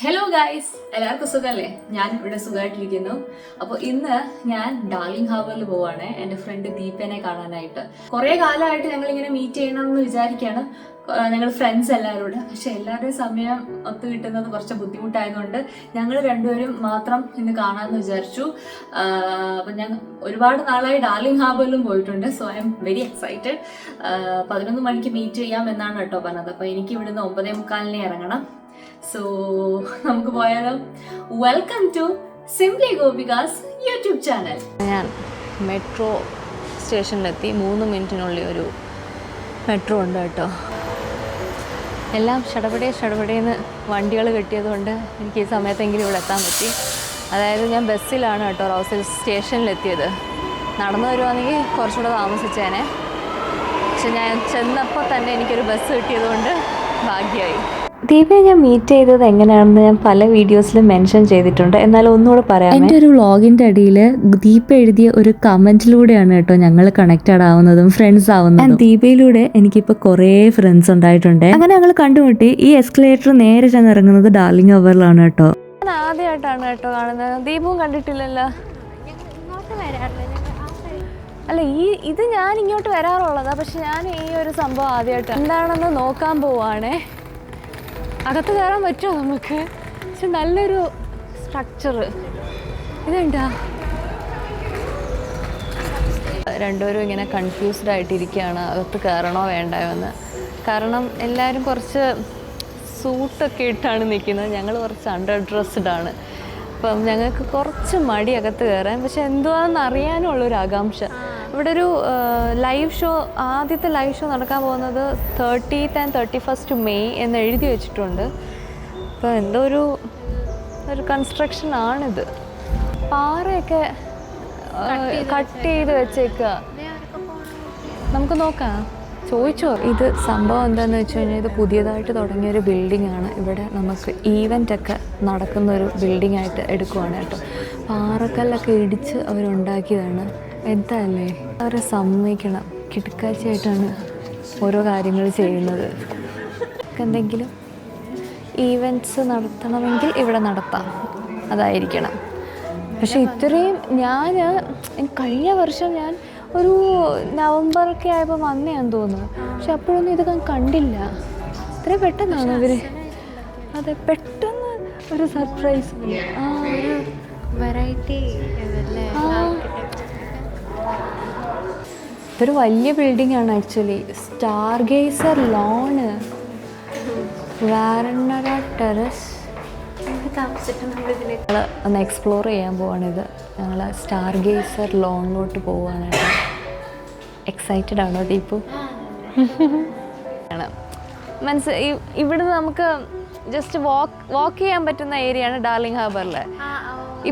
Hello guys, എല്ലാവർക്കും സുഖമല്ലേ? ഞാൻ ഇവിടെ സുഖമായിട്ടിരിക്കുന്നു. അപ്പോൾ ഇന്ന് ഞാൻ ഡാർലിംഗ് ഹാർബറിൽ പോവാണ് എൻ്റെ ഫ്രണ്ട് ദീപനെ കാണാനായിട്ട്. കുറേ കാലമായിട്ട് ഞങ്ങൾ ഇങ്ങനെ മീറ്റ് ചെയ്യണം എന്ന് വിചാരിക്കുകയാണ്, ഞങ്ങൾ ഫ്രണ്ട്സ് എല്ലാവരോട്. പക്ഷെ എല്ലാവരുടെയും സമയം ഒത്തു കിട്ടുന്നത് കുറച്ച് ബുദ്ധിമുട്ടായതുകൊണ്ട് ഞങ്ങൾ രണ്ടുപേരും മാത്രം ഇന്ന് കാണാമെന്ന് വിചാരിച്ചു. അപ്പം ഞാൻ ഒരുപാട് നാളായി ഡാർലിംഗ് ഹാർബറിലും പോയിട്ടുണ്ട്. So I am very excited. 11 മണിക്ക് മീറ്റ് ചെയ്യാം എന്നാണ് കേട്ടോ പറഞ്ഞത്. അപ്പോൾ എനിക്ക് ഇവിടുന്ന് 9:45 ഇറങ്ങണം. സോ നമുക്ക് പോയാലോ? Welcome to simply Gopika's YouTube channel. ഞാൻ മെട്രോ സ്റ്റേഷനിലെത്തി. 3 മിനിറ്റിനുള്ളിൽ ഒരു മെട്രോ ഉണ്ട് കേട്ടോ. എല്ലാം ഷടപടേന്ന് വണ്ടികൾ കിട്ടിയതുകൊണ്ട് എനിക്ക് ഈ സമയത്തെങ്കിലും ഇവിടെ എത്താൻ പറ്റി. അതായത് ഞാൻ ബസ്സിലാണ് കേട്ടോ റൗസിൽ സ്റ്റേഷനിലെത്തിയത്. നടന്നു വരുവാണെങ്കിൽ കുറച്ചുകൂടെ താമസിച്ചേനെ. പക്ഷെ ഞാൻ ചെന്നപ്പോൾ തന്നെ എനിക്കൊരു ബസ് കിട്ടിയതുകൊണ്ട് ഭാഗ്യമായി. ദീപയെ ഞാൻ മീറ്റ് ചെയ്തത് എങ്ങനെയാണെന്ന് ഞാൻ പല വീഡിയോസിലും മെൻഷൻ ചെയ്തിട്ടുണ്ട്. എന്നാലും ഒന്നുകൂടെ പറയാം. എൻ്റെ ഒരു വ്ളോഗിൻ്റെ അടിയിൽ ദീപ എഴുതിയ ഒരു കമൻറ്റിലൂടെയാണ് കേട്ടോ ഞങ്ങൾ കണക്റ്റഡ് ആവുന്നതും ഫ്രണ്ട്സ് ആവുന്നതും. ദീപയിലൂടെ എനിക്കിപ്പോൾ കുറേ ഫ്രണ്ട്സ് ഉണ്ടായിട്ടുണ്ട്. അങ്ങനെ ഞങ്ങൾ കണ്ടുമുട്ടി. ഈ എസ്കലേറ്റർ നേരെ ചെന്ന് ഇറങ്ങുന്നത് ഡാർലിംഗ് ഹാർബറിലാണ് കേട്ടോ. ഞാൻ ആദ്യമായിട്ടാണ് കേട്ടോ കാണുന്നത്. ദീപവും കണ്ടിട്ടില്ലല്ലോ. അല്ല, ഇത് ഞാൻ ഇങ്ങോട്ട് വരാറുള്ളതാണ്. പക്ഷെ ഞാൻ ഈ ഒരു സംഭവം ആദ്യമായിട്ട് എന്താണെന്ന് നോക്കാൻ പോവാണേ. അകത്ത് കയറാൻ പറ്റുമോ നമുക്ക്? പക്ഷെ നല്ലൊരു സ്ട്രക്ചർ ഇതുണ്ടാ. രണ്ടുപേരും ഇങ്ങനെ കൺഫ്യൂസ്ഡ് ആയിട്ടിരിക്കുകയാണ് അകത്ത് കയറണോ വേണ്ടയോ എന്ന്. കാരണം എല്ലാവരും കുറച്ച് സൂട്ടൊക്കെ ഇട്ടാണ് നിൽക്കുന്നത്. ഞങ്ങൾ കുറച്ച് അണ്ടർ ഡ്രസ്ഡ് ആണ്. അപ്പം ഞങ്ങൾക്ക് കുറച്ച് മടി അകത്ത് കയറാൻ. പക്ഷെ എന്തുവാണെന്ന് അറിയാനുള്ളൊരു ആകാംക്ഷ. ഇവിടെ ഒരു ലൈവ് ഷോ, ആദ്യത്തെ ലൈവ് ഷോ നടക്കാൻ പോകുന്നത് 30th and 31st മെയ് എന്ന് എഴുതി വെച്ചിട്ടുണ്ട്. അപ്പോൾ എന്തോ ഒരു കൺസ്ട്രക്ഷൻ ആണിത്. പാറയൊക്കെ കട്ട് ചെയ്ത് വെച്ചേക്കുക. നമുക്ക് നോക്കാം, ചോദിച്ചോ. ഇത് സംഭവം എന്താണെന്ന് വെച്ച് കഴിഞ്ഞാൽ ഇത് പുതിയതായിട്ട് തുടങ്ങിയൊരു ബിൽഡിംഗ് ആണ്. ഇവിടെ നമുക്ക് ഈവൻ്റൊക്കെ നടക്കുന്നൊരു ബിൽഡിംഗ് ആയിട്ട് എടുക്കുവാണ് കേട്ടോ. പാറക്കല്ലൊക്കെ ഇടിച്ച് അവരുണ്ടാക്കിയതാണ്. എന്തല്ലേ, അവരെ സമ്മതിക്കണം. കിടക്കാഴ്ചയായിട്ടാണ് ഓരോ കാര്യങ്ങൾ ചെയ്യുന്നത്. എന്തെങ്കിലും ഈവൻറ്റ്സ് നടത്തണമെങ്കിൽ ഇവിടെ നടത്താം, അതായിരിക്കണം. പക്ഷെ ഇത്രയും കഴിഞ്ഞ വർഷം ഞാൻ ഒരു നവംബറൊക്കെ ആയപ്പോൾ വന്നേയാന്ന് തോന്നുന്നു. പക്ഷെ അപ്പോഴൊന്നും ഇത് ഞാൻ കണ്ടില്ല. ഇത്രയും പെട്ടെന്നാണ് ഇവർ. അതെ, പെട്ടെന്ന് ഒരു സർപ്രൈസ്. ഒരു വെറൈറ്റി. ഇതൊരു വലിയ ബിൽഡിംഗ് ആണ് ആക്ച്വലി. സ്റ്റാർ ഗേസർ ലോണ്, വാരണ്ണര ടെറസ്. ഞങ്ങൾ ഒന്ന് എക്സ്പ്ലോർ ചെയ്യാൻ പോവാണിത്. ഞങ്ങൾ സ്റ്റാർ ഗേസർ ലോണിലോട്ട് പോവുകയാണ്. എക്സൈറ്റഡ് ആണോ ദീപു? ഇവിടുന്ന് നമുക്ക് ജസ്റ്റ് വാക്ക് ചെയ്യാൻ പറ്റുന്ന ഏരിയ ആണ് ഡാർലിംഗ് ഹാർബറിൽ.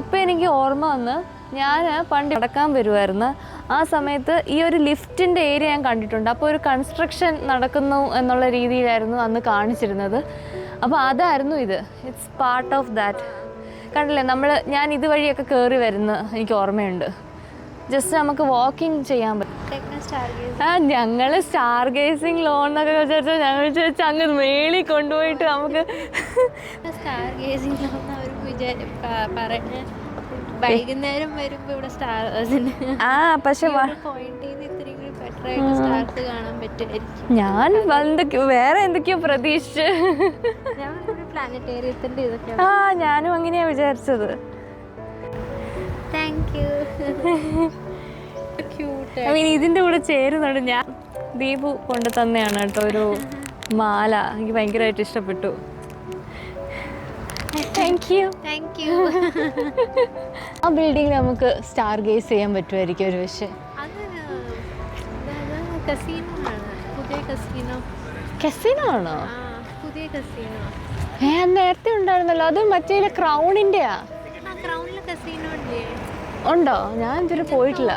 ഇപ്പം എനിക്ക് ഓർമ്മ വന്ന്, ഞാൻ പണ്ട് നടക്കാൻ വരുമായിരുന്നു. ആ സമയത്ത് ഈ ഒരു ലിഫ്റ്റിൻ്റെ ഏരിയ ഞാൻ കണ്ടിട്ടുണ്ട്. അപ്പോൾ ഒരു കൺസ്ട്രക്ഷൻ നടക്കുന്നു എന്നുള്ള രീതിയിലായിരുന്നു അന്ന് കാണിച്ചിരുന്നത്. അപ്പോൾ അതായിരുന്നു ഇത്. It's part of that. കണ്ടില്ലേ, ഞാൻ ഇതുവഴിയൊക്കെ കയറി വരുന്ന എനിക്ക് ഓർമ്മയുണ്ട്. ജസ്റ്റ് നമുക്ക് വാക്കിംഗ് ചെയ്യാൻ പറ്റും. ഞങ്ങൾ സ്റ്റാർ ഗേസിങ് ലോൺ എന്നൊക്കെ വിചാരിച്ചാൽ ഞങ്ങൾ വിചാരിച്ചാൽ അങ്ങ് മേളിൽ കൊണ്ടുപോയിട്ട് നമുക്ക് സ്റ്റാർ ഗേസിംഗ് ലോൺ പറഞ്ഞ വൈകുന്നേരം വരുമ്പോ ഇവിടെ സ്റ്റാർസ് പക്ഷെ കാണാൻ പറ്റുമായിരിക്കും. ഞാൻ വേറെ എന്തൊക്കെയോ പ്രതീക്ഷിച്ച്. പ്ലാനറ്റേറിയത്തിന്റെ ഇതൊക്കെ ഞാനും അങ്ങനെയാ വിചാരിച്ചത്. ഇതിന്റെ കൂടെ ചേരുന്നുണ്ട്. ഞാൻ ദീപു കൊണ്ട് തന്നെയാണ് കേട്ടോ ഒരു മാല. എനിക്ക് ഭയങ്കരമായിട്ട് ഇഷ്ടപ്പെട്ടു. Thank you. ആ ബിൽഡിങ്ങിൽ നമുക്ക് സ്റ്റാർ ഗേസ് ചെയ്യാൻ പറ്റുമായിരിക്കും ഒരു പക്ഷേ. കസിനോ ആണോ? നേരത്തെ ഉണ്ടായിരുന്നല്ലോ. അത് മറ്റേ ക്രൗണിന്റെയാ. ഉണ്ടോ? ഞാൻ ഇതുവരെ പോയിട്ടില്ല.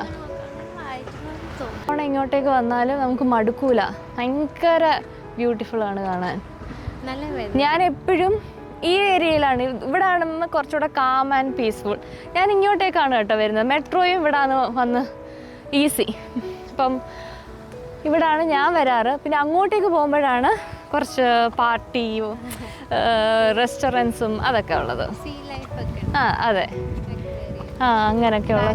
ഇങ്ങോട്ടേക്ക് വന്നാലും നമുക്ക് മടുക്കൂല. ഭയങ്കര ബ്യൂട്ടിഫുൾ ആണ് കാണാൻ. ഞാൻ എപ്പോഴും ഈ ഏരിയയിലാണ്. ഇവിടെ ആണെന്ന് കുറച്ചുകൂടെ കാം ആൻഡ് പീസ്ഫുൾ. ഞാൻ ഇങ്ങോട്ടേക്കാണ് കേട്ടോ വരുന്നത്. മെട്രോയും ഇവിടാണ് വന്ന് ഈസി. അപ്പം ഇവിടാണ് ഞാൻ വരാറ്. പിന്നെ അങ്ങോട്ടേക്ക് പോകുമ്പോഴാണ് കുറച്ച് പാർട്ടി റെസ്റ്റോറൻറ്റ്സും അതൊക്കെ ഉള്ളത്. സീ ലൈഫ് ഒക്കെ ആ അതെ, ആ അങ്ങനെയൊക്കെയുള്ള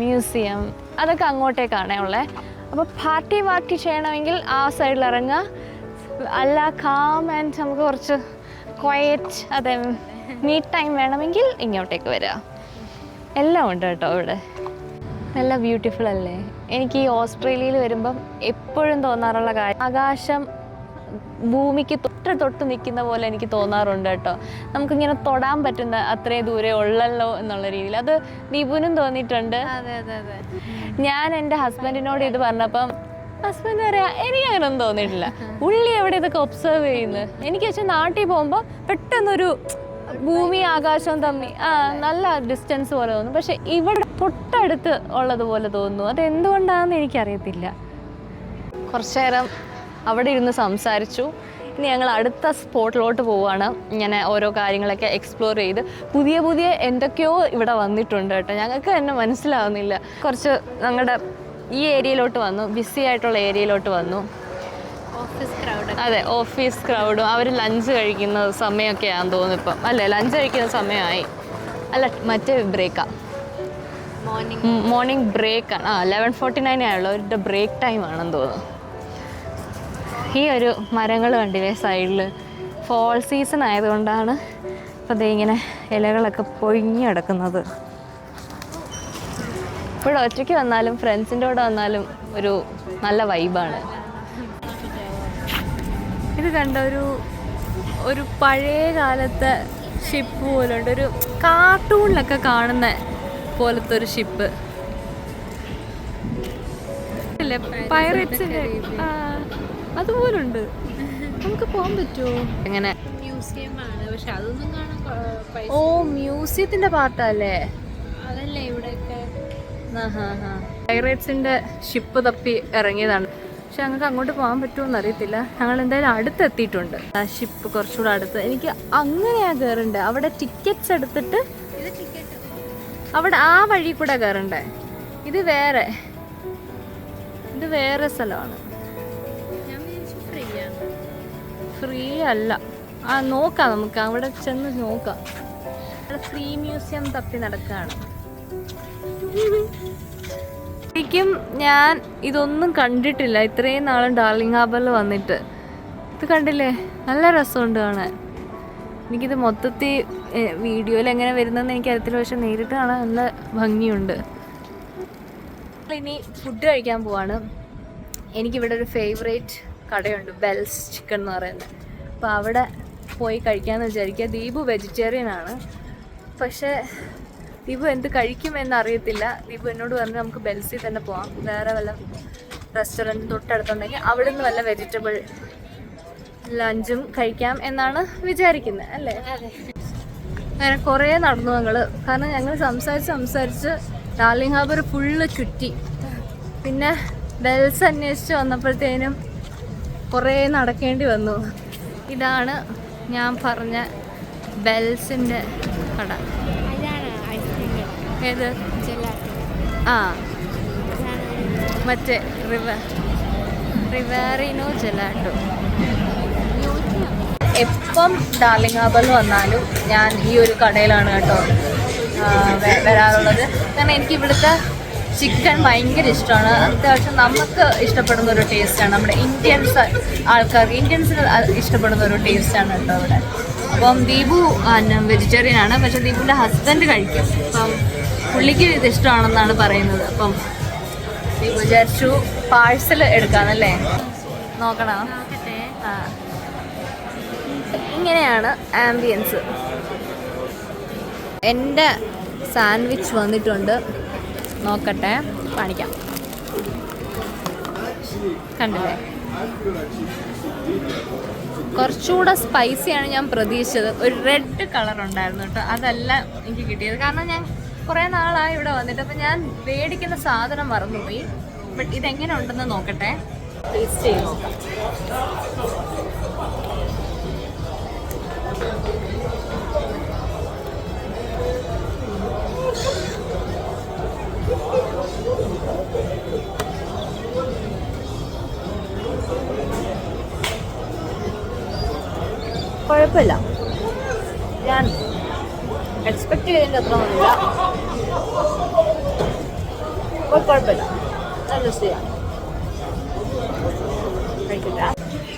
മ്യൂസിയം അതൊക്കെ അങ്ങോട്ടേക്കാണേ ഉള്ളത്. അപ്പോൾ പാർട്ടി ചെയ്യണമെങ്കിൽ ആ സൈഡിൽ ഇറങ്ങുക, അല്ല കാം ആൻഡ് നമുക്ക് കുറച്ച് ക്വയറ്റ് അതെ മീറ്റ് ടൈം വേണമെങ്കിൽ ഇങ്ങോട്ടേക്ക് വരിക. എല്ലാം ഉണ്ട് കേട്ടോ ഇവിടെ. നല്ല ബ്യൂട്ടിഫുൾ അല്ലേ? എനിക്ക് ഈ ഓസ്ട്രേലിയയിൽ വരുമ്പം എപ്പോഴും തോന്നാറുള്ള കാര്യം, ആകാശം ഭൂമിക്ക് തൊട്ട് നിൽക്കുന്ന പോലെ എനിക്ക് തോന്നാറുണ്ട് കേട്ടോ. നമുക്കിങ്ങനെ തൊടാൻ പറ്റുന്ന അത്രയും ദൂരെ ഉള്ളല്ലോ എന്നുള്ള രീതിയിൽ. അത് ദീപുവിനും തോന്നിയിട്ടുണ്ട്. ഞാൻ എൻ്റെ ഹസ്ബൻഡിനോട് ഇത് പറഞ്ഞപ്പം ഹസ്ബൻഡ് പറയാ എനിക്ക് അങ്ങനെയൊന്നും തോന്നിയിട്ടില്ല. ഉള്ളി എവിടെ ഇതൊക്കെ ഒബ്സർവ് ചെയ്യുന്നത്. എനിക്ക് വെച്ചാൽ നാട്ടിൽ പോകുമ്പോൾ പെട്ടെന്നൊരു ഭൂമി ആകാശവും തമ്മിൽ നല്ല ഡിസ്റ്റൻസ് പോലെ തോന്നും. പക്ഷെ ഇവിടെ തൊട്ടടുത്ത് ഉള്ളതുപോലെ തോന്നുന്നു. അതെന്തുകൊണ്ടാണെന്ന് എനിക്കറിയത്തില്ല. കുറച്ചു നേരം അവിടെ ഇരുന്ന് സംസാരിച്ചു. ഇനി ഞങ്ങൾ അടുത്ത സ്പോട്ടിലോട്ട് പോവുകയാണ്. ഇങ്ങനെ ഓരോ കാര്യങ്ങളൊക്കെ എക്സ്പ്ലോർ ചെയ്ത് പുതിയ എന്തൊക്കെയോ ഇവിടെ വന്നിട്ടുണ്ട് കേട്ടോ. ഞങ്ങൾക്ക് തന്നെ മനസ്സിലാവുന്നില്ല. കുറച്ച് ഞങ്ങളുടെ ഈ ഏരിയയിലോട്ട് വന്നു, ബിസി ആയിട്ടുള്ള ഏരിയയിലോട്ട് വന്നു. അതെ, ഓഫീസ് ക്രൗഡും അവർ ലഞ്ച് കഴിക്കുന്ന സമയമൊക്കെയാണെന്ന് തോന്നുന്നു ഇപ്പം. അല്ലേ, ലഞ്ച് കഴിക്കുന്ന സമയമായി. അല്ല, മറ്റേ ബ്രേക്കാണ്, മോർണിംഗ് ബ്രേക്കാണ്. 11:49 ആയുള്ളൂ. അവരുടെ ബ്രേക്ക് ടൈം ആണെന്ന് തോന്നുന്നു. ഈ ഒരു മരങ്ങൾ കണ്ടില്ലേ സൈഡിൽ, ഫോൾ സീസൺ ആയതുകൊണ്ടാണ് ഇപ്പോൾ ദേ ഇങ്ങനെ ഇലകളൊക്കെ പൊഴിഞ്ഞ് കിടക്കുന്നത്. ഇവിടെ ഒറ്റയ്ക്ക് വന്നാലും ഫ്രണ്ട്സിൻ്റെ കൂടെ വന്നാലും ഒരു നല്ല വൈബാണ്. ഇത് കണ്ട ഒരു പഴയ കാലത്തെ ഷിപ്പ് പോലുണ്ട്. ഒരു കാർട്ടൂണിലൊക്കെ കാണുന്ന പോലത്തെ ഒരു ഷിപ്പ് അല്ലേ, പൈറേറ്റ്സിൻ്റെ അതുപോലുണ്ട്. നമുക്ക് പോകാൻ പറ്റുമോ? എങ്ങനെ മ്യൂസിയമാണ്, പക്ഷെ അതൊന്നും കാണാൻ ഓ മ്യൂസിയത്തിന്റെ പാർട്ടല്ലേ അതല്ലേ ഇവിടെയൊക്കെ. പൈറേറ്റ്സിന്റെ ഷിപ്പ് തപ്പി ഇറങ്ങിയതാണ്. പക്ഷെ ഞങ്ങൾക്ക് അങ്ങോട്ട് പോകാൻ പറ്റുമോന്ന് അറിയത്തില്ല. ഞങ്ങൾ എന്തായാലും അടുത്തെത്തിയിട്ടുണ്ട്. ആ ഷിപ്പ് കുറച്ചുകൂടെ അടുത്ത്. എനിക്ക് അങ്ങനെയാ കയറണ്ടേ, അവിടെ ടിക്കറ്റ്സ് എടുത്തിട്ട് അവിടെ ആ വഴി കൂടെ കയറണ്ടേ. ഇത് വേറെ സ്ഥലമാണ്. ഫ്രീ അല്ല. നോക്കാം, നമുക്ക് അവിടെ ചെന്ന് നോക്കാം. ഫ്രീ മ്യൂസിയം തപ്പി നടക്കുകയാണ്. ശരിക്കും ഞാൻ ഇതൊന്നും കണ്ടിട്ടില്ല ഇത്രയും നാളും ഡാർലിംഗ് ഹാർബറിൽ വന്നിട്ട്. ഇത് കണ്ടില്ലേ, നല്ല രസമുണ്ട് കാണാൻ. എനിക്കിത് മൊത്തത്തിൽ വീഡിയോയിൽ എങ്ങനെ വരുന്നതെന്ന് എനിക്കറിയത്തില്ല, പക്ഷെ നേരിട്ട് കാണാൻ നല്ല ഭംഗിയുണ്ട്. ഇനി ഫുഡ് കഴിക്കാൻ പോവാണ്. എനിക്കിവിടെ ഒരു ഫേവറേറ്റ് കടയുണ്ട്, ബെൽസ് ചിക്കൻ എന്ന് പറയുന്നത്. അപ്പോൾ അവിടെ പോയി കഴിക്കാമെന്ന് വിചാരിക്കുക. ദീപു വെജിറ്റേറിയൻ ആണ്, പക്ഷേ ദീപു എന്ത് കഴിക്കുമെന്ന് അറിയത്തില്ല. ദീപു എന്നോട് പറഞ്ഞു നമുക്ക് ബെൽസിൽ തന്നെ പോവാം, വേറെ വല്ല റെസ്റ്റോറൻറ്റ് തൊട്ടടുത്തുണ്ടെങ്കിൽ അവിടെ നിന്ന് വല്ല വെജിറ്റബിൾ ലഞ്ചും കഴിക്കാം എന്നാണ് വിചാരിക്കുന്നത് അല്ലേ. അങ്ങനെ കുറേ നടന്നു ഞങ്ങൾ. കാരണം ഞങ്ങൾ സംസാരിച്ച് ഡാർലിംഗ് ഹാർബർ ഫുള്ള് ചുറ്റി. പിന്നെ ബെൽസ് അന്വേഷിച്ച് വന്നപ്പോഴത്തേനും കുറേ നടക്കേണ്ടി വന്നു. ഇതാണ് ഞാൻ പറഞ്ഞ ബെൽസിൻ്റെ കട. ഏത്? മറ്റേ റിവാരിനോ ജെലാട്ടോ. എപ്പം ഡാർലിംഗ് ഹാർബറിൽ വന്നാലും ഞാൻ ഈ ഒരു കടയിലാണ് കേട്ടോ വരാറുള്ളത്. കാരണം എനിക്ക് ഇവിടുത്തെ ചിക്കൻ ഭയങ്കര ഇഷ്ടമാണ്. അത്യാവശ്യം നമുക്ക് ഇഷ്ടപ്പെടുന്ന ഒരു ടേസ്റ്റാണ്. നമ്മുടെ ഇന്ത്യൻസിന് ഇഷ്ടപ്പെടുന്ന ഒരു ടേസ്റ്റാണ് കേട്ടോ ഇവിടെ. അപ്പം ദീപു വെജിറ്റേറിയൻ ആണ്, പക്ഷെ ദീപുവിൻ്റെ ഹസ്ബൻഡ് കഴിക്കും. അപ്പം പുള്ളിക്ക് ഇത് ഇഷ്ടമാണെന്നാണ് പറയുന്നത്. അപ്പം ദീപു വിചാരിച്ചു പാഴ്സൽ എടുക്കാന്നല്ലേ. നോക്കണോ? ആ, ഇങ്ങനെയാണ് ആംബിയൻസ്. എൻ്റെ സാൻഡ്വിച്ച് വന്നിട്ടുണ്ട്, നോക്കട്ടെ, കാണിക്കാം. കണ്ടില്ലേ, കുറച്ചുകൂടെ സ്പൈസിയാണ് ഞാൻ പ്രതീക്ഷിച്ചത്. ഒരു റെഡ് കളർ ഉണ്ടായിരുന്നു കേട്ടോ, അതല്ല എനിക്ക് കിട്ടിയത്. കാരണം ഞാൻ കുറേ നാളായി ഇവിടെ വന്നിട്ട്, അപ്പം ഞാൻ മേടിക്കുന്ന സാധനം മറന്നുപോയി. ബട്ട് ഇതെങ്ങനെ ഉണ്ടെന്ന് നോക്കട്ടെ, ടേസ്റ്റ് ചെയ്ത് നോക്കാം. കുഴപ്പമില്ല, ഞാൻ എക്സ്പെക്ട് ചെയ്തതിൻ്റെ അത്ര ഒന്നുമില്ല. കുഴപ്പമില്ല, അഡ്ജസ്റ്റ് ചെയ്യാം, കഴിക്കില്ല.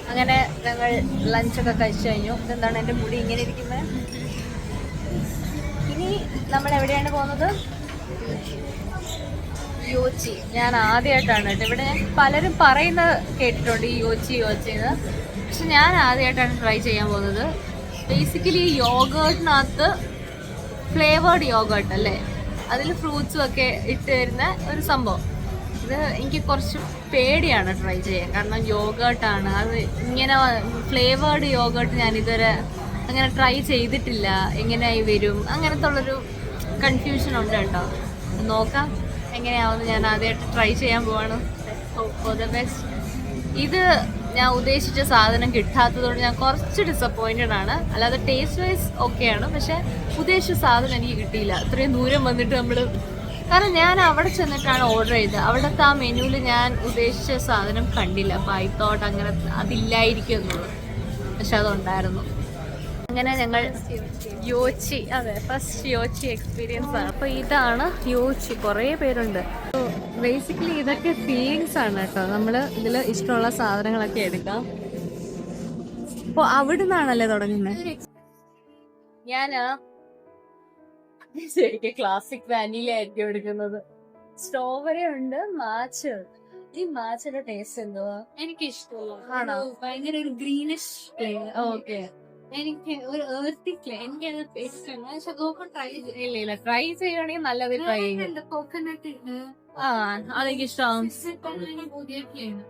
അങ്ങനെ ഞങ്ങൾ ലഞ്ചൊക്കെ കഴിച്ചു കഴിഞ്ഞു. ഇതെന്താണ് എൻ്റെ മുടി ഇങ്ങനെ ഇരിക്കുന്നത്? ഇനി നമ്മൾ എവിടെയാണ് പോകുന്നത്? യോച്ചി. ഞാൻ ആദ്യമായിട്ടാണ് കേട്ടോ ഇവിടെ. ഞാൻ പലരും പറയുന്നത് കേട്ടിട്ടുണ്ട് ഈ യോച്ചിന്ന്, പക്ഷെ ഞാൻ ആദ്യമായിട്ടാണ് ട്രൈ ചെയ്യാൻ പോകുന്നത്. ബേസിക്കലി യോഗേർട്ടിനകത്ത് ഫ്ലേവേർഡ് യോഗേർട്ട് അല്ലേ, അതിൽ ഫ്രൂട്ട്സും ഒക്കെ ഇട്ട് തരുന്ന ഒരു സംഭവം. ഇത് എനിക്ക് കുറച്ച് പേടിയാണ് ട്രൈ ചെയ്യാൻ, കാരണം യോഗേർട്ടാണ് അത്. ഇങ്ങനെ ഫ്ലേവേർഡ് യോഗേർട്ട് ഞാൻ ഇതുവരെ അങ്ങനെ ട്രൈ ചെയ്തിട്ടില്ല. എങ്ങനെയായി വരും അങ്ങനത്തെ ഉള്ളൊരു കൺഫ്യൂഷൻ ഉണ്ട് കേട്ടോ. നോക്കാം എങ്ങനെയാവുന്നു. ഞാൻ ആദ്യമായിട്ട് ട്രൈ ചെയ്യാൻ പോവാണ്. For the best. ഇത് ഞാൻ ഉദ്ദേശിച്ച സാധനം കിട്ടാത്തതുകൊണ്ട് ഞാൻ കുറച്ച് ഡിസപ്പോയിൻറ്റഡ് ആണ്. അല്ലാതെ ടേസ്റ്റ് വൈസ് ഓക്കെയാണ്, പക്ഷെ ഉദ്ദേശിച്ച സാധനം എനിക്ക് കിട്ടിയില്ല. ഇത്രയും ദൂരം വന്നിട്ട് കാരണം ഞാൻ അവിടെ ചെന്നിട്ടാണ് ഓർഡർ ചെയ്തത്. അവിടുത്തെ ആ മെനുവിൽ ഞാൻ ഉദ്ദേശിച്ച സാധനം കണ്ടില്ല. അപ്പോൾ ഐ തോട്ട് അങ്ങനെ അതില്ലായിരിക്കും എന്നുള്ളത്, പക്ഷെ അതുണ്ടായിരുന്നു. അങ്ങനെ ഞങ്ങൾ യോച്ചി, അതെ ഫസ്റ്റ് യോച്ചി എക്സ്പീരിയൻസ് ആണ്. അപ്പോൾ ഇതാണ് യോച്ചി. കുറേ പേരുണ്ട്. ബേസിക്കലി ഇതൊക്കെ ഫീലിങ്സ് ആണ് കേട്ടോ. നമ്മൾ ഇതിൽ ഇഷ്ടമുള്ള സാധനങ്ങളൊക്കെ എടുക്കാം. അപ്പോൾ അവിടെ നിന്നാണല്ലേ തുടങ്ങുന്നത്. ഞാൻ ശരിക്കും ക്ലാസിക് വാനില ആയിരിക്കും എടുക്കുന്നത്. സ്ട്രോബെറി ഉണ്ട്, മാച്ച ഉണ്ട്. ഈ മാച്ചയുടെ ടേസ്റ്റ് എന്തുവാ? എനിക്ക് ഇഷ്ടമല്ല. ആണോ? ഭയങ്കര ഒരു ഗ്രീനിഷ് ഓക്കെ. എനിക്ക് ഒരു ഏർത്തിക്കില്ല, എനിക്കത് ഇഷ്ടമാണ്. പക്ഷെ കോക്കനട്ട് ട്രൈ ഇല്ല, ട്രൈ ചെയ്യുകയാണെങ്കിൽ നല്ലത് ട്രൈ ചെയ്യും. കോക്കനട്ട് ആ അതെനിക്ക് ഇഷ്ടമാണ്.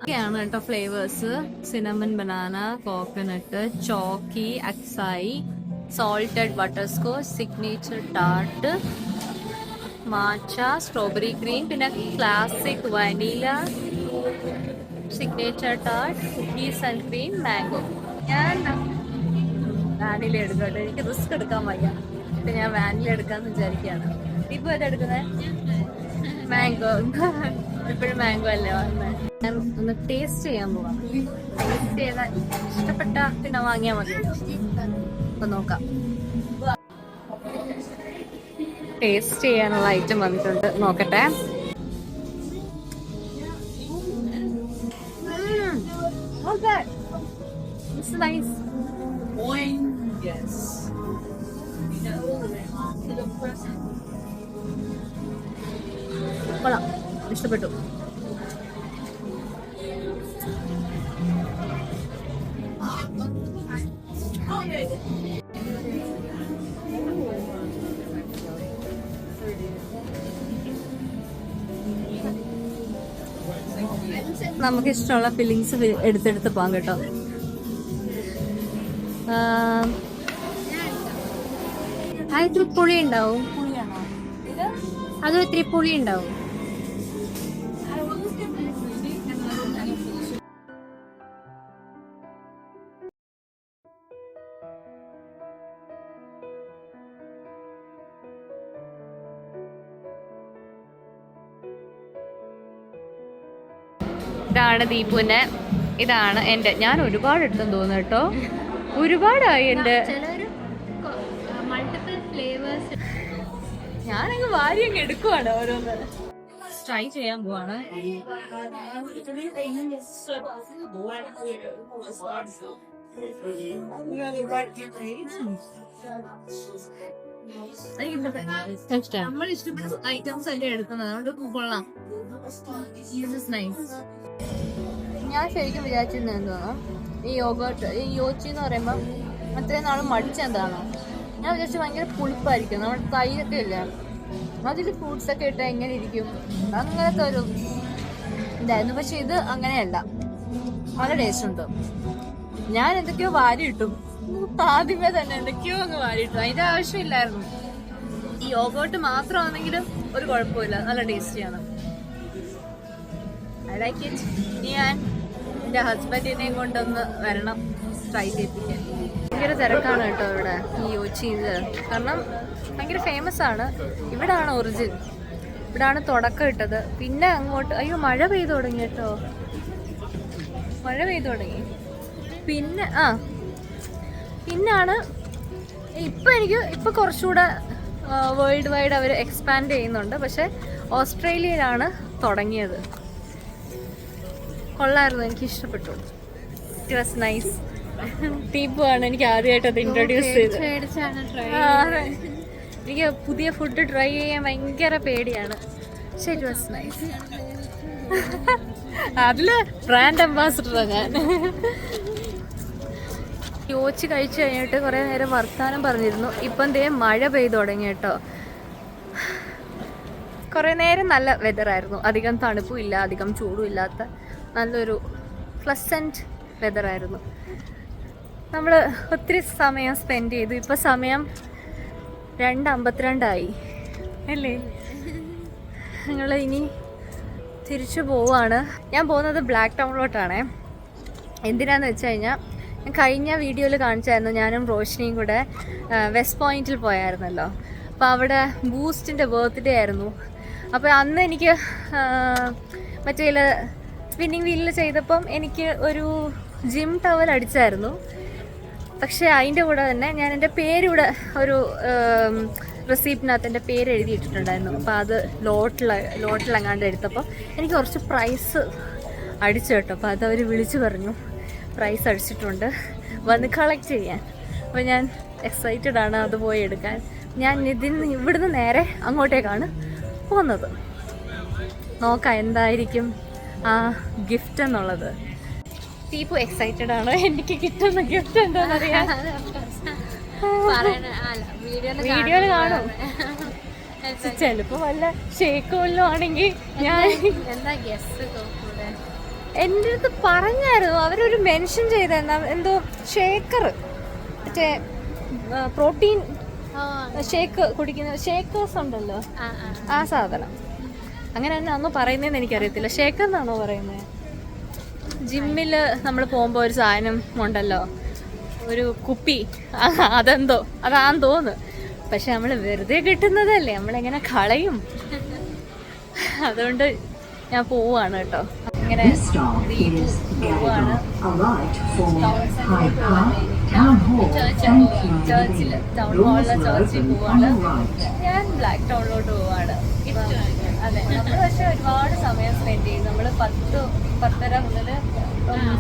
ഒക്കെയാണ് കേട്ടോ ഫ്ലേവേഴ്സ്. സിനമൺ ബനാന, കോക്കനട്ട്, ചോക്കി, അക്സായി, salted butterscotch, signature tart, matcha, strawberry cream, പിന്നെ classic vanilla, signature tart, cookies and cream, mango. ഞാൻ വാനില എടുക്കട്ടെ, എനിക്ക് റിസ്ക് എടുക്കാൻ വയ്യ. ഇപ്പം ഞാൻ വാനില എടുക്കാമെന്ന് വിചാരിക്കുകയാണ്. ഇപ്പോൾ ഏതെടുക്കുന്നത്? മാംഗോ. ഇപ്പോഴും മാംഗോ അല്ലേ വന്നത്. ഞാൻ ഒന്ന് ടേസ്റ്റ് ചെയ്യാൻ പോവാം. ടേസ്റ്റ് ചെയ്താൽ ഇഷ്ടപ്പെട്ട പിന്നെ വാങ്ങിയാൽ മതി. അപ്പൊ നോക്കാം. ടേസ്റ്റ് ചെയ്യാനുള്ള ഐറ്റം വന്നിട്ടുണ്ട്, നോക്കട്ടെ. കൊള്ളാം, ഇഷ്ടപ്പെട്ടു. നമുക്ക് ഇഷ്ടമുള്ള ഫില്ലിങ്സ് എടുത്തെടുത്ത് പോകാം കേട്ടോ. അത് ഇത്തിരി പുളി ഉണ്ടാവും. അത് ഇത്തിരി പുളി ഉണ്ടാവും. ഇതാണ് ദീപുവിനെ, ഇതാണ് എൻ്റെ. ഞാൻ ഒരുപാട് എടുത്തെന്ന് തോന്നുന്നു കേട്ടോ. ഒരുപാടായി എൻ്റെ. Multiple flavours. ഞാനങ്ങ് വാരി അങ്ങ് എടുക്കുവാണ് ഓരോന്ന്. ട്രൈ ചെയ്യാൻ പോവാണ്. നമ്മൾ ഇഷ്ടപ്പെട്ട ഐറ്റംസ് അല്ലേ എടുക്കുന്നത്, അതുകൊണ്ട് കൊള്ളാം. ഞാൻ ശരിക്കും വിചാരിച്ചിരുന്നത് എന്താണ് ഈ യോഗേർട്ട്, ഈ യോച്ചി എന്ന് പറയുമ്പോൾ അത്രയും നാളും മടിച്ചെന്താണോ ഞാൻ വിചാരിച്ചു ഭയങ്കര പുളിപ്പായിരിക്കും. നമ്മുടെ തൈരൊക്കെ ഇല്ല, അതിൽ ഫ്രൂട്ട്സൊക്കെ ഇട്ടാൽ എങ്ങനെ ഇരിക്കും, അങ്ങനത്തെ ഒരു ഇതായിരുന്നു. പക്ഷെ ഇത് അങ്ങനെയല്ല, നല്ല ടേസ്റ്റ് ഉണ്ട്. ഞാൻ എന്തൊക്കെയോ വാരി ഇട്ടു, ആദ്യമേ തന്നെ എന്തൊക്കെയോ അങ്ങ് വാരി ഇട്ടു. അതിൻ്റെ ആവശ്യമില്ലായിരുന്നു. ഈ യോഗേർട്ട് മാത്രമാണെങ്കിലും ഒരു കുഴപ്പമില്ല, നല്ല ടേസ്റ്റിയാണ്. I like it. ഞാൻ എൻ്റെ ഹസ്ബൻഡിനെയും കൊണ്ടൊന്ന് വരണം ട്രൈ ചെയ്യിപ്പിക്കാൻ. ഭയങ്കര തിരക്കാണ് കേട്ടോ ഇവിടെ ഈ യോച്ചിയിൽ, കാരണം ഭയങ്കര ഫേമസ് ആണ്. ഇവിടാണ് ഒറിജിൻ, ഇവിടാണ് തുടക്കം ഇട്ടത്. പിന്നെ അങ്ങോട്ട് അയ്യോ മഴ പെയ്തു തുടങ്ങി കേട്ടോ, മഴ പെയ്തു തുടങ്ങി. പിന്നാണ് ഇപ്പം കുറച്ചുകൂടെ വേൾഡ് വൈഡ് അവർ എക്സ്പാൻഡ് ചെയ്യുന്നുണ്ട്. പക്ഷെ ഓസ്ട്രേലിയയിലാണ് തുടങ്ങിയത്. കൊള്ളായിരുന്നു, എനിക്ക് ഇഷ്ടപ്പെട്ടു. It was nice. ദീപുവാണ് എനിക്ക് ആദ്യമായിട്ട് അത് ഇൻട്രൊഡ്യൂസ് ചെയ്തത്. എനിക്ക് പുതിയ ഫുഡ് ട്രൈ ചെയ്യാൻ ഭയങ്കര പേടിയാണ്. പക്ഷെ ഇറ്റ് വാസ് നൈസ്. അതില് ബ്രാൻഡ് അംബാസിഡറാണ് ഞാൻ. യോച്ച് കഴിച്ചു കഴിഞ്ഞിട്ട് കുറേ നേരം വർത്താനം പറഞ്ഞിരുന്നു. ഇപ്പം ദേ മഴ പെയ്തു തുടങ്ങി കേട്ടോ. കുറേ നേരം നല്ല വെതറായിരുന്നു. അധികം തണുപ്പും ഇല്ല, അധികം ചൂടും ഇല്ലാത്ത നല്ലൊരു പ്ലസൻറ്റ് വെതറായിരുന്നു. നമ്മൾ ഒത്തിരി സമയം സ്പെൻഡ് ചെയ്തു. ഇപ്പം സമയം 2:52 അല്ലേ? ഞങ്ങൾ ഇനി തിരിച്ചു പോവാണ്. ഞാൻ പോകുന്നത് ബ്ലാക്ക് ടൗണിലോട്ടാണേ. എന്തിനാന്ന് വെച്ച് കഴിഞ്ഞാൽ ഞാൻ കഴിഞ്ഞ വീഡിയോയിൽ കാണിച്ചായിരുന്നു, ഞാനും റോഷിനിയും കൂടെ വെസ്റ്റ് പോയിന്റിൽ പോയായിരുന്നല്ലോ. അപ്പോൾ അവിടെ ബൂസ്റ്റിൻ്റെ ബർത്ത്ഡേ ആയിരുന്നു. അപ്പോൾ അന്ന് എനിക്ക് മറ്റേ സ്പിന്നിങ് വീലിൽ ചെയ്തപ്പം എനിക്ക് ഒരു ജിം ടവൽ അടിച്ചായിരുന്നു. പക്ഷേ അതിൻ്റെ കൂടെ തന്നെ ഞാൻ എൻ്റെ പേരിവിടെ ഒരു റെസിപ്റ്റിനകത്ത് എൻ്റെ പേര് എഴുതിയിട്ടിട്ടുണ്ടായിരുന്നു. അപ്പോൾ അത് ലോട്ടിലെങ്ങാണ്ട് എടുത്തപ്പോൾ എനിക്ക് കുറച്ച് പ്രൈസ് അടിച്ചു കേട്ടോ. അപ്പോൾ അതവർ വിളിച്ചു പറഞ്ഞു പ്രൈസ് അടിച്ചിട്ടുണ്ട്, വന്ന് കളക്ട് ചെയ്യാൻ. അപ്പോൾ ഞാൻ എക്സൈറ്റഡ് ആണ് അത് പോയി എടുക്കാൻ. ഞാൻ ഇവിടുന്ന് നേരെ അങ്ങോട്ടേക്കാണ് പോകുന്നത്. നോക്കാം എന്തായിരിക്കും ആ ഗിഫ്റ്റ് എന്നുള്ളത്. ദീപു എക്സൈറ്റഡ് ആണ് എനിക്ക് കിട്ടുന്ന ഗിഫ്റ്റ് എന്താണെന്നറിയാം. വീഡിയോയിൽ കാണും. ചിലപ്പോൾ വല്ല ഷേക്ക് വല്ലതും ആണെങ്കിൽ ഞാൻ എന്താ ഗസ് എൻ്റെ അടുത്ത് പറഞ്ഞായിരുന്നു, അവരൊരു മെൻഷൻ ചെയ്തായിരുന്നു എന്തോ ഷേക്കർ, മറ്റേ പ്രോട്ടീൻ ഷേക്ക് കുടിക്കുന്ന ഷേക്കേഴ്സ് ഉണ്ടല്ലോ, ആ സാധനം. അങ്ങനെ തന്നെ അന്ന് പറയുന്നതെന്ന് എനിക്കറിയത്തില്ല. ഷേക്ക് എന്നാണോ പറയുന്നത്? ജിമ്മിൽ നമ്മൾ പോകുമ്പോൾ ഒരു സാധനം ഉണ്ടല്ലോ, ഒരു കുപ്പി, അതെന്തോ അതാന്ന് തോന്നുന്നു. പക്ഷെ നമ്മൾ വെറുതെ കിട്ടുന്നതല്ലേ, നമ്മളെങ്ങനെ കളയും? അതുകൊണ്ട് ഞാൻ പോവാണ് കേട്ടോ. ഇങ്ങനെ പോവാണ് ചർച്ചിൽ, ടൗൺ ഹാളിലെ ചർച്ചിൽ പോവാണ്. ഞാൻ ബ്ലാക്ക് ടൗണിലോട്ട് പോവാണ്. അതെ, നമ്മൾ പക്ഷെ ഒരുപാട് സമയം സ്പെൻഡ് ചെയ്തു. നമ്മൾ 10:30 മുതൽ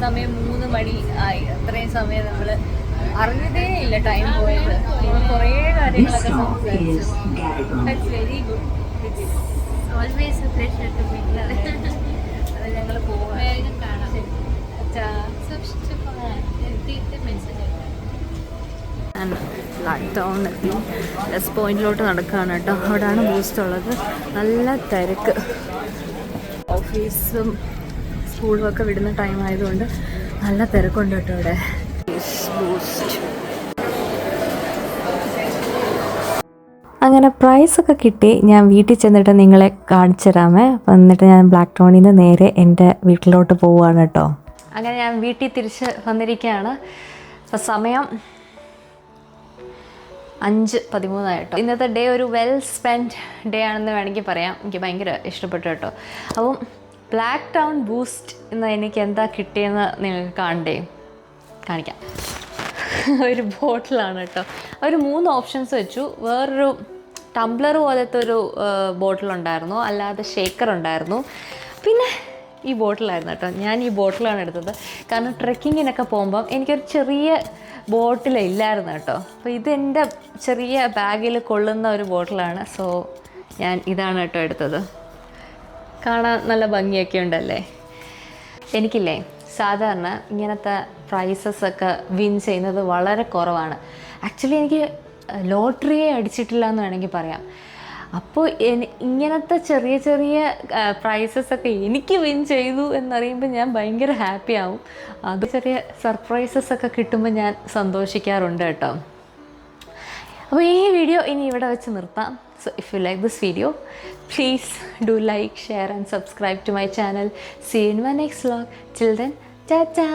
സമയം 3 മണി ആയി. അത്രയും സമയം നമ്മൾ അറിഞ്ഞതേ ഇല്ല ടൈം പോയത്. കുറേ കാര്യങ്ങളൊക്കെ സംസാരിച്ചു. That's very good. Always a pleasure to meet you. അത് ഞങ്ങൾ പോവാം. വേഗം കാണാം. എത്തിയിട്ട് മെസ്സേജ് ഞാൻ ബ്ലാക്ക് ടൗണിലെത്തി വെസ്റ്റ് പോയിന്റിലോട്ട് നടക്കുകയാണ് കേട്ടോ. അവിടെയാണ് ബൂസ്റ്റ് ഉള്ളത്. നല്ല തിരക്ക്. ഓഫീസും സ്കൂളും ഒക്കെ വിടുന്ന ടൈം ആയതുകൊണ്ട് നല്ല തിരക്കുണ്ട് കേട്ടോ ഇവിടെ. ബൂസ്റ്റ് അങ്ങനെ പ്രൈസൊക്കെ കിട്ടി. ഞാൻ വീട്ടിൽ ചെന്നിട്ട് നിങ്ങളെ കാണിച്ചു തരാമേ. അപ്പം എന്നിട്ട് ഞാൻ ബ്ലാക്ക് ടൗണിൽ നിന്ന് നേരെ എൻ്റെ വീട്ടിലോട്ട് പോവുകയാണ് കേട്ടോ. അങ്ങനെ ഞാൻ വീട്ടിൽ തിരിച്ച് വന്നിരിക്കുകയാണ്. അപ്പം സമയം 5:13 കേട്ടോ. ഇന്നത്തെ ഡേ ഒരു വെൽ സ്പെൻഡ് ഡേ ആണെന്ന് വേണമെങ്കിൽ പറയാം. എനിക്ക് ഭയങ്കര ഇഷ്ടപ്പെട്ടു കേട്ടോ. അപ്പം ബ്ലാക്ക് ടൗൺ ബൂസ്റ്റ് ഇന്ന് എനിക്ക് എന്താ കിട്ടിയെന്ന് നിങ്ങൾക്ക് കാണിക്കാം. ഒരു ബോട്ടിലാണ് കേട്ടോ. അവർ 3 ഓപ്ഷൻസ് വെച്ചു. വേറൊരു ടംബ്ലർ പോലത്തെ ഒരു ബോട്ടിലുണ്ടായിരുന്നു, അല്ലാതെ ഷേക്കർ ഉണ്ടായിരുന്നു, പിന്നെ ഈ ബോട്ടിലായിരുന്നു കേട്ടോ. ഞാൻ ഈ ബോട്ടിലാണ് എടുത്തത്. കാരണം ട്രെക്കിങ്ങിനൊക്കെ പോകുമ്പം എനിക്കൊരു ചെറിയ ബോട്ടിലില്ലായിരുന്നു കേട്ടോ. അപ്പോൾ ഇതെൻ്റെ ചെറിയ ബാഗിൽ കൊള്ളുന്ന ഒരു ബോട്ടിലാണ്. സോ ഞാൻ ഇതാണ് കേട്ടോ എടുത്തത്. കാണാൻ നല്ല ഭംഗിയൊക്കെ ഉണ്ടല്ലേ. എനിക്കില്ലേ സാധാരണ ഇങ്ങനത്തെ പ്രൈസസൊക്കെ വിൻ ചെയ്യുന്നത് വളരെ കുറവാണ്. ആക്ച്വലി എനിക്ക് ലോട്ടറിയെ അടിച്ചിട്ടില്ല എന്ന് വേണമെങ്കിൽ പറയാം. അപ്പോൾ ഇങ്ങനത്തെ ചെറിയ ചെറിയ പ്രൈസസൊക്കെ എനിക്ക് വിൻ ചെയ്തു എന്നറിയുമ്പോൾ ഞാൻ ഭയങ്കര ഹാപ്പി ആവും. അത് ചെറിയ സർപ്രൈസസൊക്കെ കിട്ടുമ്പോൾ ഞാൻ സന്തോഷിക്കാറുണ്ട് കേട്ടോ. അപ്പോൾ ഈ വീഡിയോ ഇനി ഇവിടെ വെച്ച് നിർത്താം. So if you like this video, please do like, share and subscribe to my channel. See you in my next vlog. Till then, ta-ta!